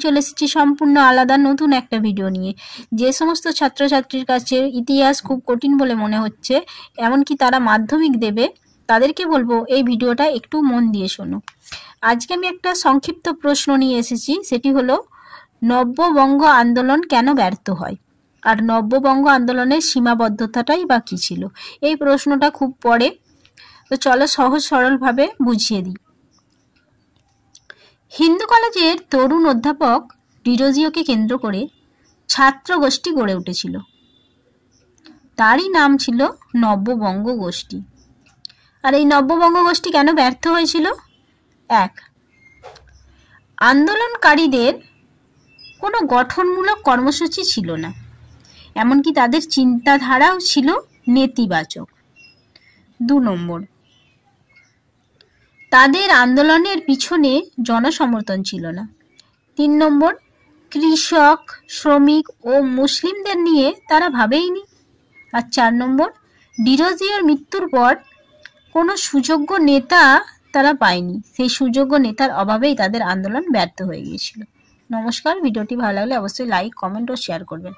চলে এসেছি সম্পূর্ণ আলাদা নতুন একটা ভিডিও নিয়ে। যে সমস্ত ছাত্রছাত্রীর কাছে ইতিহাস খুব কঠিন বলে মনে হচ্ছে, এমনকি তারা মাধ্যমিক দেবে, তাদেরকে বলবো এই ভিডিওটা একটু মন দিয়ে শোনো। আজকে আমি একটা সংক্ষিপ্ত প্রশ্ন নিয়ে এসেছি, সেটি হলো নব্যবঙ্গ আন্দোলন কেন ব্যর্থ হয়, আর নব্যবঙ্গ আন্দোলনের সীমাবদ্ধতাটাই বা কী ছিল। এই প্রশ্নটা খুব পড়ে, তো চলো সহজ সরলভাবে বুঝিয়ে দিই। হিন্দু কলেজের তরুণ অধ্যাপক ডিরোজিওকে কেন্দ্র করে ছাত্র গোষ্ঠী গড়ে উঠেছিল। তারই নাম ছিল নব্যবঙ্গ গোষ্ঠী। আর এই নব্যবঙ্গ গোষ্ঠী কেন ব্যর্থ হয়েছিল? এক, আন্দোলনকারীদের কোনো গঠনমূলক কর্মসূচি ছিল না, এমনকি তাদের চিন্তাধারাও ছিল নেতিবাচক। 2 নম্বর, তাদের আন্দোলনের পিছনে জনসমর্থন ছিল না। 3 নম্বর, কৃষক, শ্রমিক ও মুসলিমদের নিয়ে তারা ভাবেইনি। আর 4 নম্বর, ডিরোজিওর মৃত্যুর পর কোনো সুযোগ্য নেতা তারা পায়নি। সেই সুযোগ্য নেতার অভাবেই তাদের আন্দোলন ব্যর্থ হয়ে গিয়েছিল। নমস্কার, ভিডিওটি ভালো লাগলে অবশ্যই লাইক, কমেন্ট ও শেয়ার করবেন।